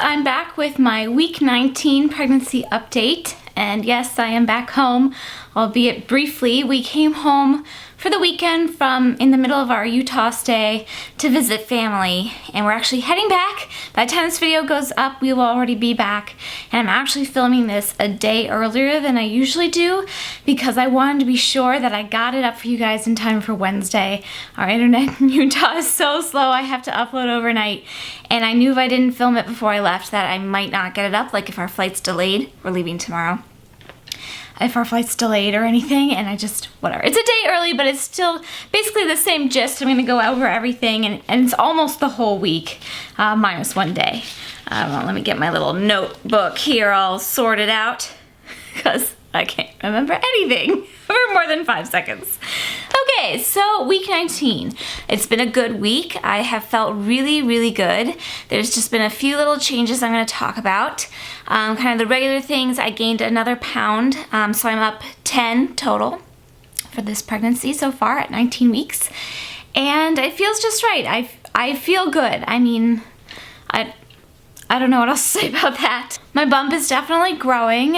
I'm back with my week 19 pregnancy update, and yes, I am back home, albeit briefly. We came home for the weekend from in the middle of our Utah stay to visit family, and we're actually heading back. By the time this video goes up, we will already be back, and I'm actually filming this a day earlier than I usually do because I wanted to be sure that I got it up for you guys in time for Wednesday. Our internet in Utah is so slow, I have to upload overnight, and I knew if I didn't film it before I left that I might not get it up, like if our flight's delayed. We're leaving tomorrow. If our flight's delayed or anything, and whatever. It's a day early, but it's still basically the same gist. I'm gonna go over everything, and it's almost the whole week, minus one day. Well, let me get my little notebook here all sorted out, because I can't remember anything for more than 5 seconds. Okay, so week 19. It's been a good week. I have felt really, really good. There's just been a few little changes I'm going to talk about. Kind of the regular things. I gained another pound, so I'm up 10 total for this pregnancy so far at 19 weeks. And it feels just right. I feel good. I mean, I don't know what else to say about that. My bump is definitely growing,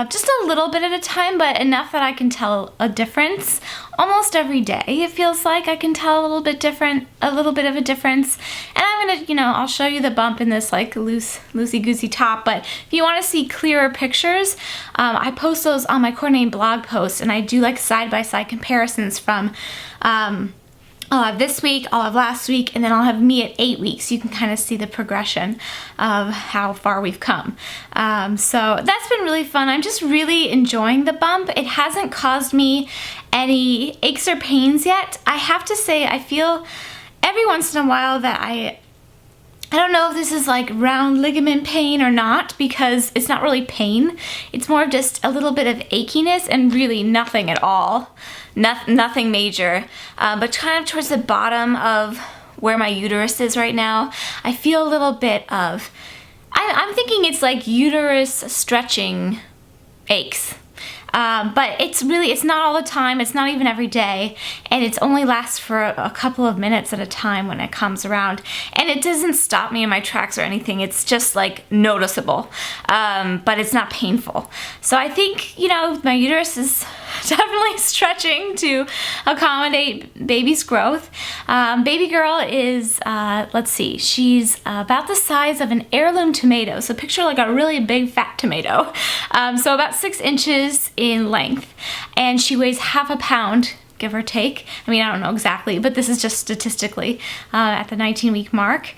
just a little bit at a time, but enough that I can tell a difference. Almost every day, it feels like I can tell a little bit of a difference. And I'm gonna, I'll show you the bump in this like loosey-goosey top, but if you wanna see clearer pictures, I post those on my coordinating blog post, and I do like side-by-side comparisons from, I'll have this week, I'll have last week, and then I'll have me at 8 weeks. You can kind of see the progression of how far we've come. So that's been really fun. I'm just really enjoying the bump. It hasn't caused me any aches or pains yet. I have to say, I feel every once in a while that I don't know if this is like round ligament pain or not, because it's not really pain. It's more of just a little bit of achiness and really nothing at all. Nothing major. But kind of towards the bottom of where my uterus is right now, I feel a little bit of, I'm thinking it's like uterus stretching aches. But it's not all the time, it's not even every day, and it only lasts for a couple of minutes at a time when it comes around, and it doesn't stop me in my tracks or anything. It's just like noticeable, but it's not painful. So I think, my uterus is definitely stretching to accommodate baby's growth. Baby girl is, let's see, she's about the size of an heirloom tomato, so picture like a really big fat tomato, so about 6 inches in length, and she weighs half a pound, give or take. I mean, I don't know exactly, but this is just statistically at the 19-week mark.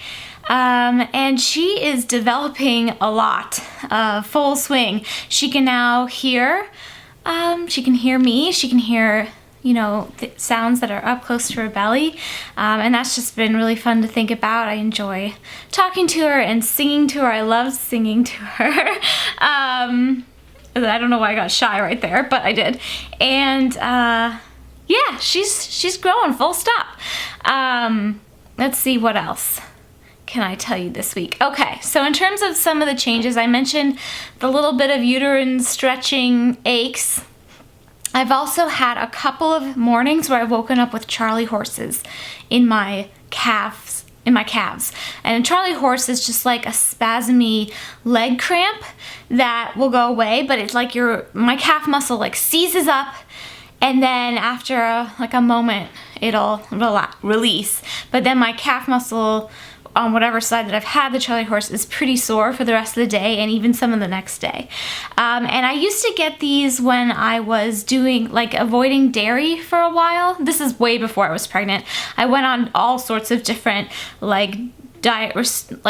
And she is developing a lot, full swing. She can now hear, she can hear me, she can hear, the sounds that are up close to her belly, and that's just been really fun to think about. I enjoy talking to her and singing to her. I love singing to her. I don't know why I got shy right there, but I did. And yeah, she's growing, full stop. Let's see, what else can I tell you this week? Okay, so in terms of some of the changes, I mentioned the little bit of uterine stretching aches. I've also had a couple of mornings where I've woken up with Charlie horses in my calves. And Charlie horse is just like a spasmy leg cramp that will go away, but it's like my calf muscle like seizes up, and then after a moment it'll release, but then my calf muscle on whatever side that I've had the Charlie horse is pretty sore for the rest of the day, and even some of the next day. And I used to get these when I was avoiding dairy for a while. This is way before I was pregnant. I went on all sorts of different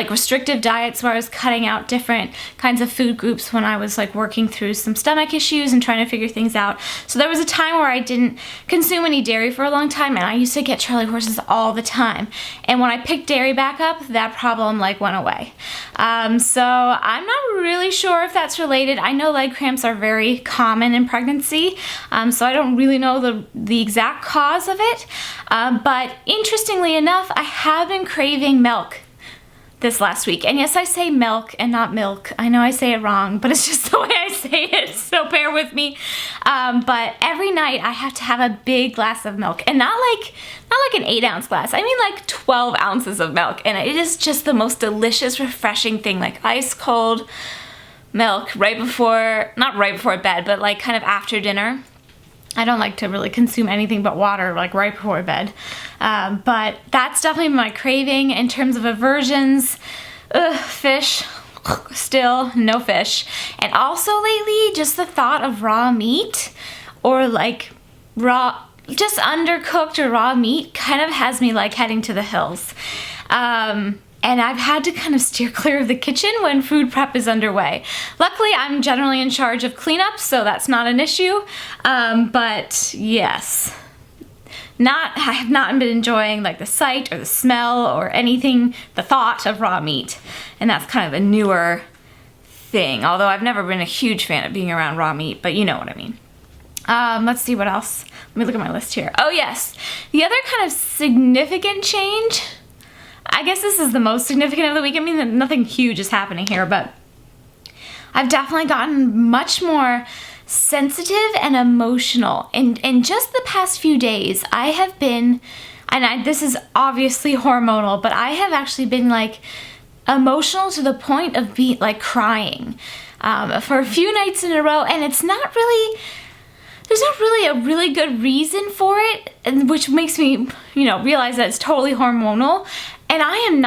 restrictive diets where I was cutting out different kinds of food groups when I was working through some stomach issues and trying to figure things out. So there was a time where I didn't consume any dairy for a long time, and I used to get Charlie horses all the time. And when I picked dairy back up, that problem went away. So I'm not really sure if that's related. I know leg cramps are very common in pregnancy, so I don't really know the exact cause of it. But interestingly enough, I have been craving milk this last week. And yes, I say milk and not milk. I know I say it wrong, but it's just the way I say it, so bear with me. But every night I have to have a big glass of milk, and not like an 8-ounce glass. I mean like 12 ounces of milk, and it is just the most delicious, refreshing thing, like ice cold milk not right before bed, but like kind of after dinner. I don't like to really consume anything but water like right before bed. But that's definitely my craving. In terms of aversions, fish, still no fish. And also lately, just the thought of raw meat or like just undercooked or raw meat kind of has me like heading to the hills. And I've had to kind of steer clear of the kitchen when food prep is underway. Luckily, I'm generally in charge of cleanup, so that's not an issue. But yes, I have not been enjoying like the sight or the smell or anything, the thought of raw meat. And that's kind of a newer thing, although I've never been a huge fan of being around raw meat, but you know what I mean. Let's see what else. Let me look at my list here. Oh yes, the other kind of significant change, I guess this is the most significant of the week. I mean, nothing huge is happening here, but I've definitely gotten much more sensitive and emotional. In just the past few days, I have been, this is obviously hormonal, but I have actually been like emotional to the point of being like crying for a few nights in a row, and there's not really a really good reason for it, which makes me, realize that it's totally hormonal. And I am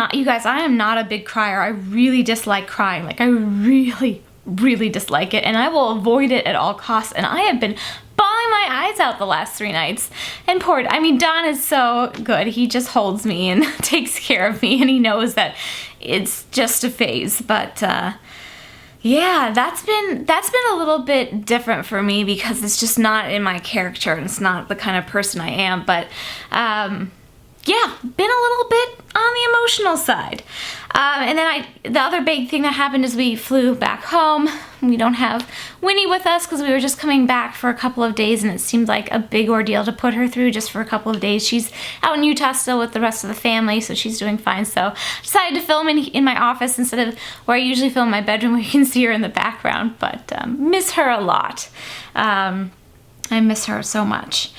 not a big crier. I really dislike crying. Like, I really, really dislike it, and I will avoid it at all costs. And I have been bawling my eyes out the last 3 nights. And Don is so good. He just holds me and takes care of me, and he knows that it's just a phase. But yeah, that's been a little bit different for me because it's just not in my character, and it's not the kind of person I am. But yeah, been a little bit on the emotional side. And then the other big thing that happened is we flew back home. We don't have Winnie with us because we were just coming back for a couple of days, and it seemed like a big ordeal to put her through just for a couple of days. She's out in Utah still with the rest of the family, so she's doing fine. So I decided to film in my office instead of where I usually film in my bedroom where you can see her in the background, but miss her a lot. I miss her so much.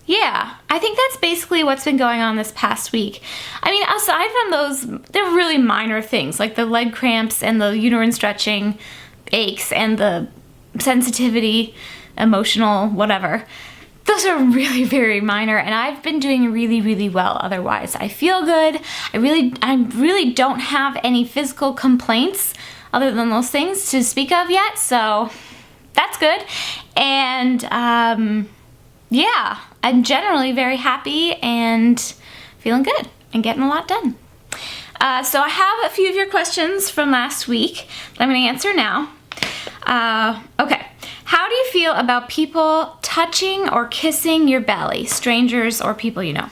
Yeah, I think that's basically what's been going on this past week. I mean, aside from those, they're really minor things, like the leg cramps and the uterine stretching aches and the sensitivity, emotional, whatever. Those are really very minor, and I've been doing really, really well otherwise. I feel good. I really don't have any physical complaints other than those things to speak of yet, so that's good. And yeah, I'm generally very happy and feeling good and getting a lot done. So I have a few of your questions from last week that I'm going to answer now. Okay. How do you feel about people touching or kissing your belly, strangers or people you know?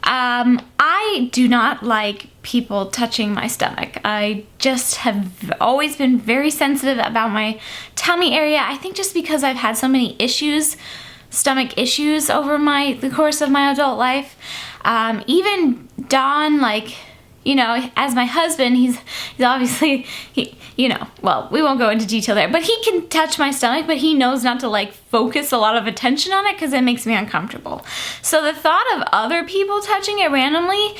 I do not like people touching my stomach. I just have always been very sensitive about my tummy area. I think just because I've had so many stomach issues over the course of my adult life. Even Don, as my husband, he's obviously, well, we won't go into detail there, but he can touch my stomach, but he knows not to focus a lot of attention on it because it makes me uncomfortable. So the thought of other people touching it randomly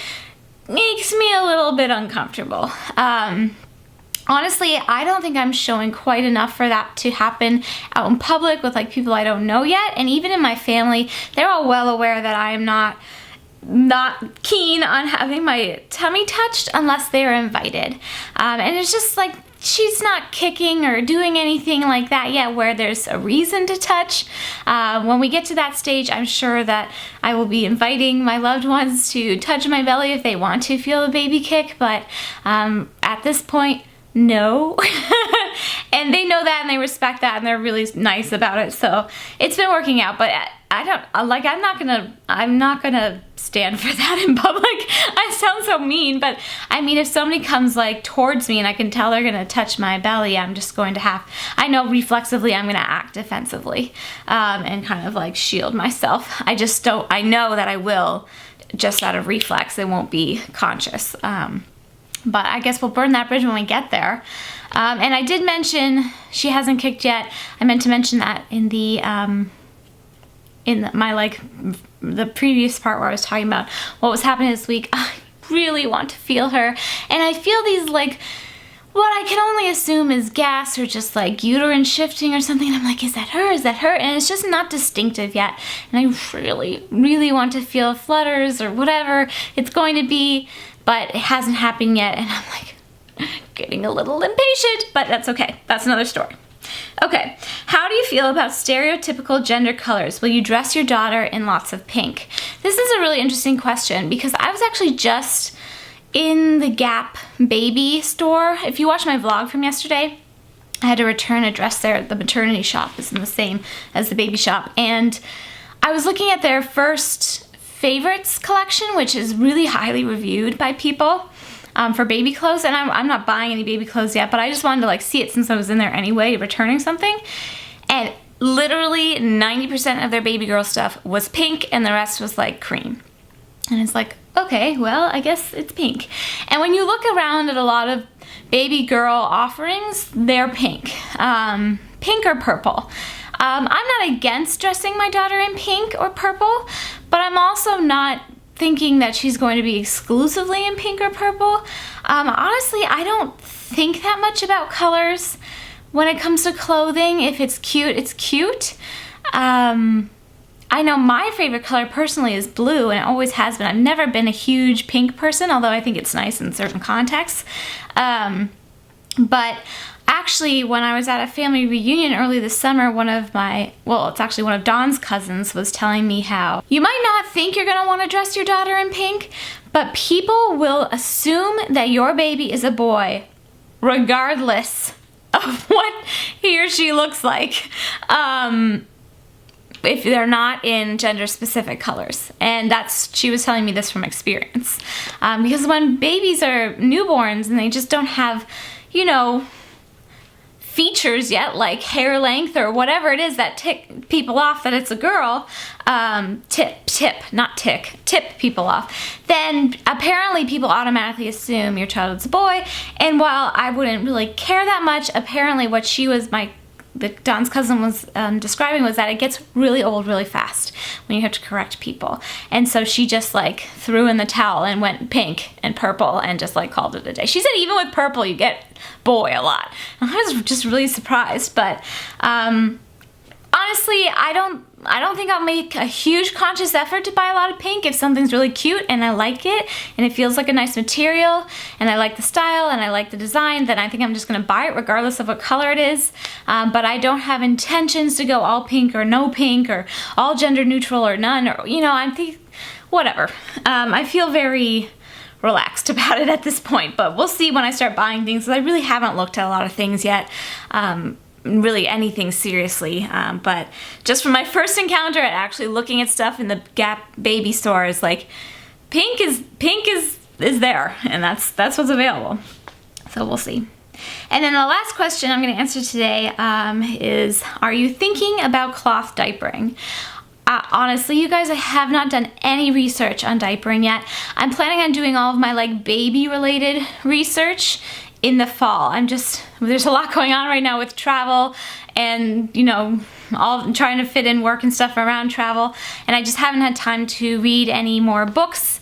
makes me a little bit uncomfortable. Honestly, I don't think I'm showing quite enough for that to happen out in public with people I don't know yet. And even in my family, they're all well aware that I am not keen on having my tummy touched unless they're invited. And it's just she's not kicking or doing anything like that yet where there's a reason to touch. When we get to that stage, I'm sure that I will be inviting my loved ones to touch my belly if they want to feel the baby kick. But at this point, no. And they know that and they respect that and they're really nice about it. So it's been working out, but I'm not gonna stand for that in public. I sound so mean, but I mean, if somebody comes towards me and I can tell they're gonna touch my belly, I'm just going to I know reflexively I'm gonna act defensively and kind of shield myself. I know that I will just out of reflex. It won't be conscious. But I guess we'll burn that bridge when we get there. And I did mention she hasn't kicked yet. I meant to mention that in the the previous part where I was talking about what was happening this week. I really want to feel her, and I feel these like what I can only assume is gas or just like uterine shifting or something. And I'm like, is that her? Is that her? And it's just not distinctive yet. And I really, really want to feel flutters or whatever it's going to be, but it hasn't happened yet. And I'm like getting a little impatient, but that's okay. That's another story. Okay, how do you feel about stereotypical gender colors? Will you dress your daughter in lots of pink? This is a really interesting question because I was actually just in the Gap baby store. If you watched my vlog from yesterday, I had to return a dress there. The maternity shop is in the same as the baby shop. And I was looking at their first favorites collection, which is really highly reviewed by people for baby clothes. And I'm not buying any baby clothes yet, but I just wanted to like see it since I was in there anyway, returning something. And literally 90% of their baby girl stuff was pink and the rest was like cream. And it's like, okay, well, I guess it's pink. And when you look around at a lot of baby girl offerings, they're pink. Pink or purple. I'm not against dressing my daughter in pink or purple, but I'm also not thinking that she's going to be exclusively in pink or purple. Honestly, I don't think that much about colors when it comes to clothing. If it's cute, it's cute. I know my favorite color personally is blue, and it always has been. I've never been a huge pink person, although I think it's nice in certain contexts. But actually, when I was at a family reunion early this summer, it's actually one of Dawn's cousins was telling me how you might not think you're gonna wanna dress your daughter in pink, but people will assume that your baby is a boy regardless of what he or she looks like. If they're not in gender specific colors. And she was telling me this from experience. Because when babies are newborns and they just don't have, features yet, like hair length or whatever it is that tick people off that it's a girl, tip people off, then apparently people automatically assume your child is a boy. And while I wouldn't really care that much, apparently what Dawn's cousin was describing was that it gets really old really fast when you have to correct people. And so she just like threw in the towel and went pink and purple and just like called it a day. She said even with purple you get boy a lot. And I was just really surprised, but honestly, I don't think I'll make a huge conscious effort to buy a lot of pink. If something's really cute and I like it and it feels like a nice material and I like the style and I like the design, then I think I'm just gonna buy it regardless of what color it is. But I don't have intentions to go all pink or no pink or all gender neutral or none, or I'm thinking whatever. I feel very relaxed about it at this point, but we'll see when I start buying things. I really haven't looked at a lot of things yet. Really anything seriously, but just from my first encounter at actually looking at stuff in the Gap baby store, is like pink is there, and that's what's available. So we'll see. And then the last question I'm going to answer today is, are you thinking about cloth diapering? Honestly, you guys, I have not done any research on diapering yet. I'm planning on doing all of my like baby related research in the fall. There's a lot going on right now with travel and, all trying to fit in work and stuff around travel. And I just haven't had time to read any more books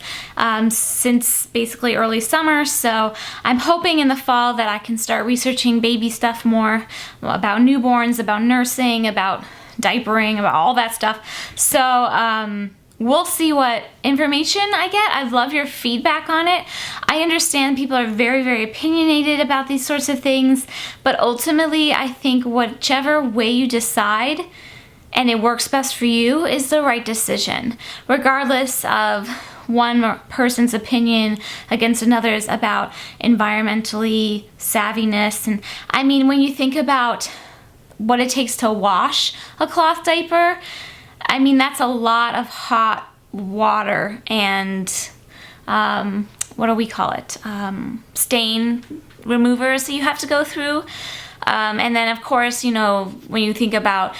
since basically early summer. So I'm hoping in the fall that I can start researching baby stuff more about newborns, about nursing, about diapering, about all that stuff. So, we'll see what information I get. I'd love your feedback on it. I understand people are very, very opinionated about these sorts of things, but ultimately I think whichever way you decide and it works best for you is the right decision, regardless of one person's opinion against another's about environmentally savviness. And I mean, when you think about what it takes to wash a cloth diaper, I mean, that's a lot of hot water and, what do we call it? Stain removers that you have to go through. And then of course, when you think about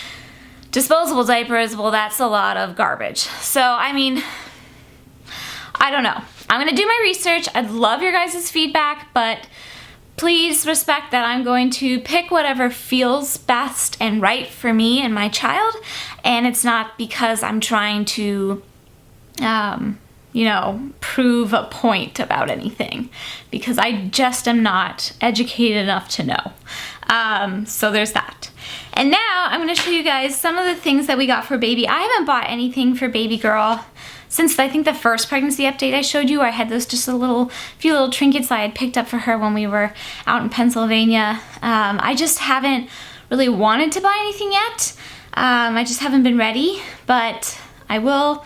disposable diapers, well, that's a lot of garbage. So, I mean, I don't know. I'm gonna do my research. I'd love your guys' feedback, but please respect that I'm going to pick whatever feels best and right for me and my child, and it's not because I'm trying to, you know, prove a point about anything, because I just am not educated enough to know. So there's that. And now I'm going to show you guys some of the things that we got for baby. I haven't bought anything for baby girl since I think the first pregnancy update I showed you. I had those just few little trinkets I had picked up for her when we were out in Pennsylvania. I just haven't really wanted to buy anything yet. I just haven't been ready, but I will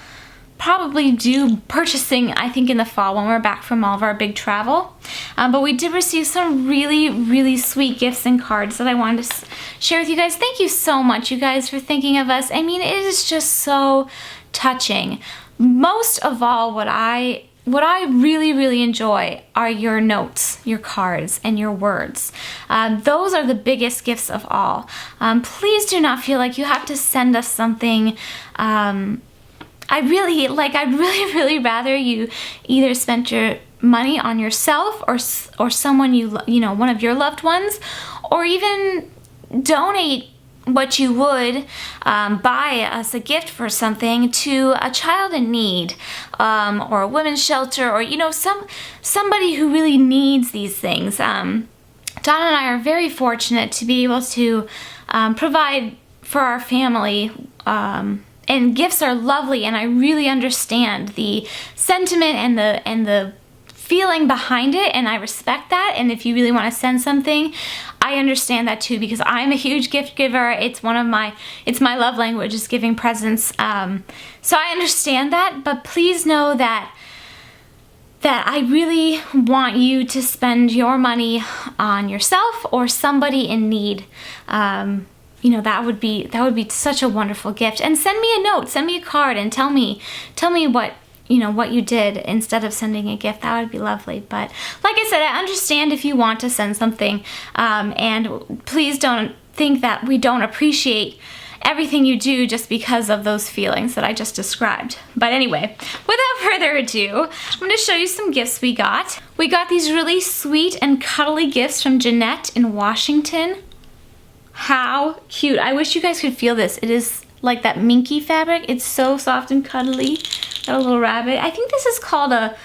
probably do purchasing, I think, in the fall when we're back from all of our big travel. But we did receive some really, really sweet gifts and cards that I wanted to share with you guys. Thank you so much, you guys, for thinking of us. I mean, it is just so touching. Most of all, what I really, really enjoy are your notes, your cards, and your words. Those are the biggest gifts of all. Please do not feel like you have to send us something. I'd really, really rather you either spent your money on yourself or someone you know, one of your loved ones, or even donate what you would, buy us a gift for something to a child in need, or a women's shelter, or, you know, somebody who really needs these things. Donna and I are very fortunate to be able to provide for our family, and gifts are lovely, and I really understand the sentiment and the feeling behind it, and I respect that. And if you really want to send something, I understand that too, because I'm a huge gift giver. It's my love language, is giving presents. So I understand that, but please know that I really want you to spend your money on yourself or somebody in need. You know, that would be such a wonderful gift. And send me a note, send me a card, and tell me what, you know, what you did instead of sending a gift. That would be lovely. But like I said, I understand if you want to send something, and please don't think that we don't appreciate everything you do just because of those feelings that I just described. But anyway, without further ado, I'm going to show you some gifts we got. We got these really sweet and cuddly gifts from Jeanette in Washington. How cute. I wish you guys could feel this. It is like that minky fabric. It's so soft and cuddly. Got a little rabbit. I think this is called a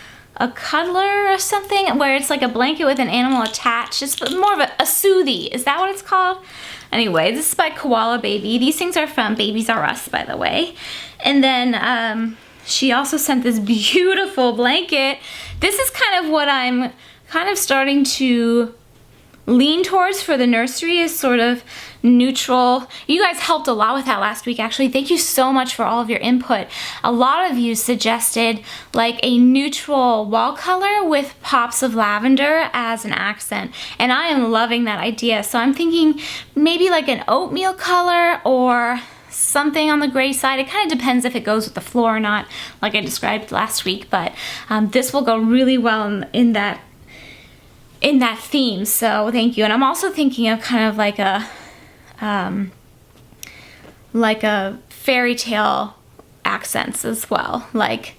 cuddler or something, where it's like a blanket with an animal attached. It's more of a soothie. Is that what it's called? Anyway, this is by Koala Baby. These things are from Babies R Us, by the way. And then she also sent this beautiful blanket. This is kind of what I'm kind of starting to lean towards for the nursery, is sort of neutral. You guys helped a lot with that last week, actually. Thank you so much for all of your input. A lot of you suggested like a neutral wall color with pops of lavender as an accent, and I am loving that idea. So I'm thinking maybe like an oatmeal color or something on the gray side. It kind of depends if it goes with the floor or not, like I described last week, but this will go really well in that theme, so thank you. And I'm also thinking of kind of like a fairy tale accents as well, like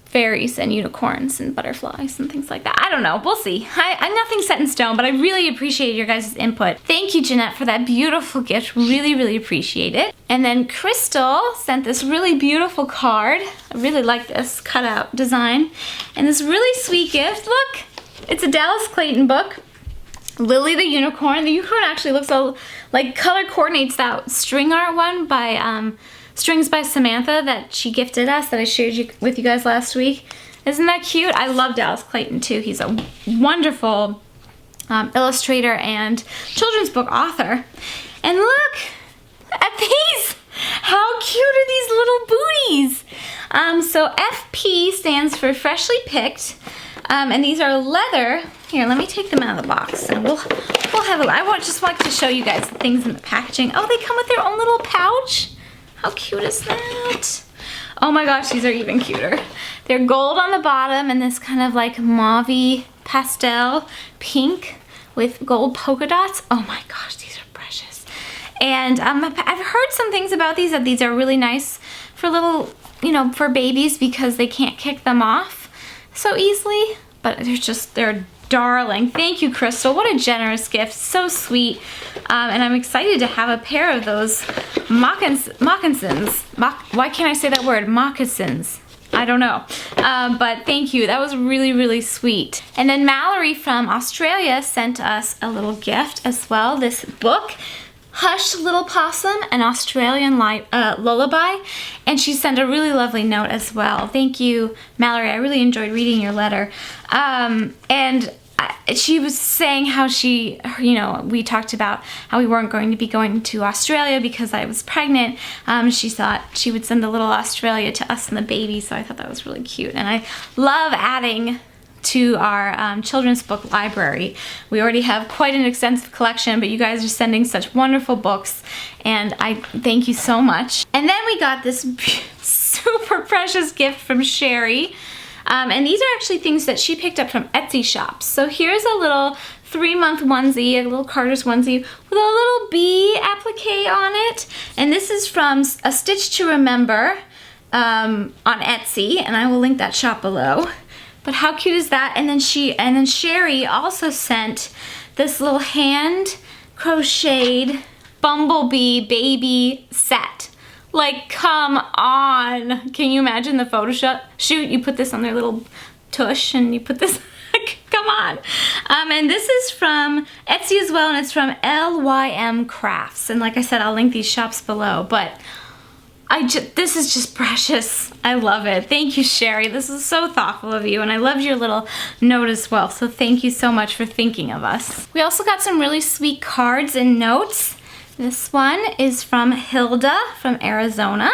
fairies and unicorns and butterflies and things like that. I don't know, we'll see. I'm nothing set in stone, but I really appreciate your guys' input. Thank you, Jeanette, for that beautiful gift. Really, really appreciate it. And then Crystal sent this really beautiful card. I really like this cutout design. And this really sweet gift. Look! It's a Dallas Clayton book. Lily the Unicorn. The unicorn actually looks like color coordinates that string art one by Strings by Samantha that she gifted us, that I shared with you guys last week. Isn't that cute? I love Dallas Clayton too. He's a wonderful illustrator and children's book author. And look at these! How cute are these little booties? So FP stands for freshly picked. And these are leather. Here, let me take them out of the box, and we'll have a. I just want to show you guys the things in the packaging. Oh, they come with their own little pouch. How cute is that? Oh my gosh, these are even cuter. They're gold on the bottom and this kind of like mauve pastel pink with gold polka dots. Oh my gosh, these are precious. And I've heard some things about these, that these are really nice for little, you know, for babies because they can't kick them off. so easily, but they're darling. Thank you, Crystal. What a generous gift. So sweet. And I'm excited to have a pair of those moccasins. Why can't I say that word? Moccasins. I don't know. But thank you. That was really, really sweet. And then Mallory from Australia sent us a little gift as well. This book, Hush Little Possum, an Australian lullaby. And she sent a really lovely note as well. Thank you, Mallory. I really enjoyed reading your letter. And she was saying how we talked about how we weren't going to be going to Australia because I was pregnant. She thought she would send a little Australia to us and the baby, so I thought that was really cute. And I love adding to our children's book library. We already have quite an extensive collection, but you guys are sending such wonderful books, and I thank you so much. And then we got this super precious gift from Sherry. And these are actually things that she picked up from Etsy shops. So here's a little 3-month onesie, a little Carter's onesie with a little bee applique on it. And this is from A Stitch to Remember on Etsy, and I will link that shop below. But how cute is that? And then Sherry also sent this little hand crocheted bumblebee baby set. Like, come on. Can you imagine the photo shoot? You put this on their little tush and you put this, come on. And this is from Etsy as well, and it's from LYM Crafts. And like I said, I'll link these shops below, but this is just precious. I love it. Thank you, Sherry. This is so thoughtful of you, and I loved your little note as well. So thank you so much for thinking of us. We also got some really sweet cards and notes. This one is from Hilda from Arizona.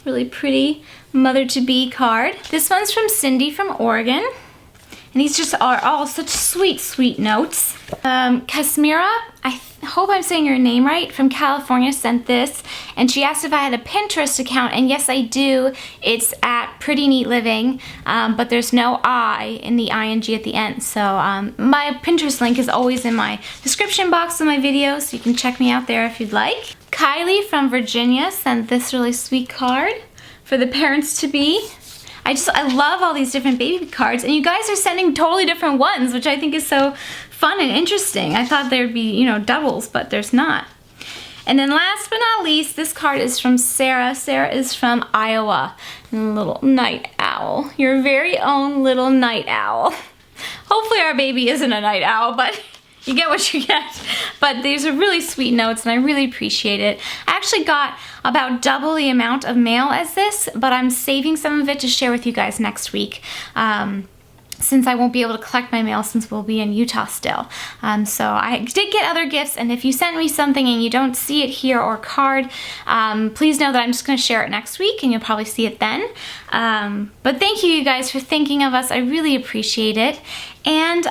Really pretty mother-to-be card. This one's from Cindy from Oregon. And these just are all such sweet, sweet notes. Kasmira, I hope I'm saying your name right, from California sent this. And she asked if I had a Pinterest account, and yes, I do. It's at Pretty Neat Living, but there's no I in the ing at the end. So my Pinterest link is always in my description box of my videos, so you can check me out there if you'd like. Kylie from Virginia sent this really sweet card for the parents-to-be. I love all these different baby cards, and you guys are sending totally different ones, which I think is so fun and interesting. I thought there'd be, doubles, but there's not. And then last but not least, this card is from Sarah. Sarah is from Iowa. Little night owl. Your very own little night owl. Hopefully our baby isn't a night owl, but you get what you get. But these are really sweet notes, and I really appreciate it. I actually got about double the amount of mail as this, but I'm saving some of it to share with you guys next week. Since I won't be able to collect my mail since we'll be in Utah still. So I did get other gifts, and if you send me something and you don't see it here or card, please know that I'm just going to share it next week, and you'll probably see it then. But thank you guys for thinking of us. I really appreciate it. And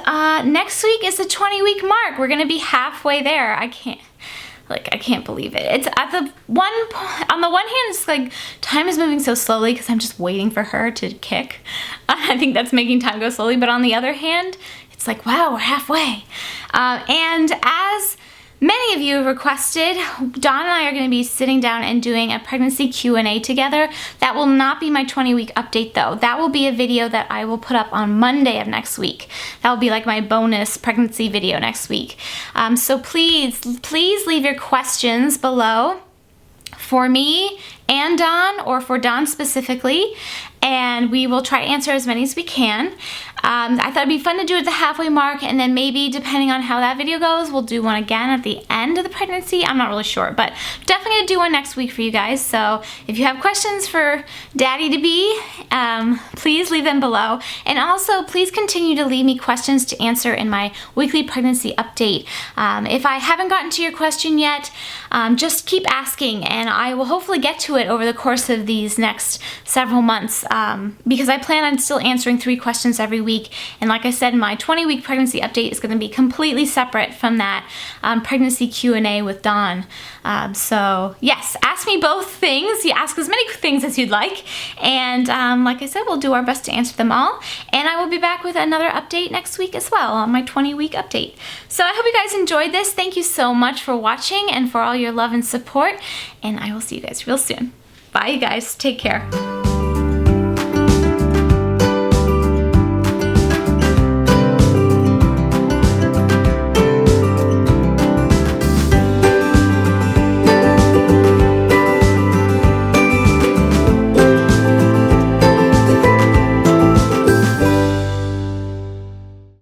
next week is the 20-week mark. We're going to be halfway there. I can't believe it. It's on the one hand, it's like time is moving so slowly because I'm just waiting for her to kick. I think that's making time go slowly, but on the other hand, it's like, wow, we're halfway. And as many of you have requested, Dawn and I are going to be sitting down and doing a pregnancy Q&A together. That will not be my 20-week update though. That will be a video that I will put up on Monday of next week. That will be like my bonus pregnancy video next week. So please leave your questions below for me and Dawn, or for Dawn specifically, and we will try to answer as many as we can. I thought it'd be fun to do at the halfway mark, and then maybe, depending on how that video goes, we'll do one again at the end of the pregnancy. I'm not really sure, but definitely gonna do one next week for you guys. So if you have questions for Daddy-to-be, please leave them below. And also, please continue to leave me questions to answer in my weekly pregnancy update. If I haven't gotten to your question yet, just keep asking, and I will hopefully get to it over the course of these next several months, because I plan on still answering 3 questions every week. And like I said, my 20-week pregnancy update is going to be completely separate from that pregnancy Q&A with Dawn. So yes, ask me both things. You ask as many things as you'd like, and like I said, we'll do our best to answer them all. And I will be back with another update next week as well, on my 20-week update. So I hope you guys enjoyed this. Thank you so much for watching and for all your love and support, and I will see you guys real soon. Bye, you guys. Take care.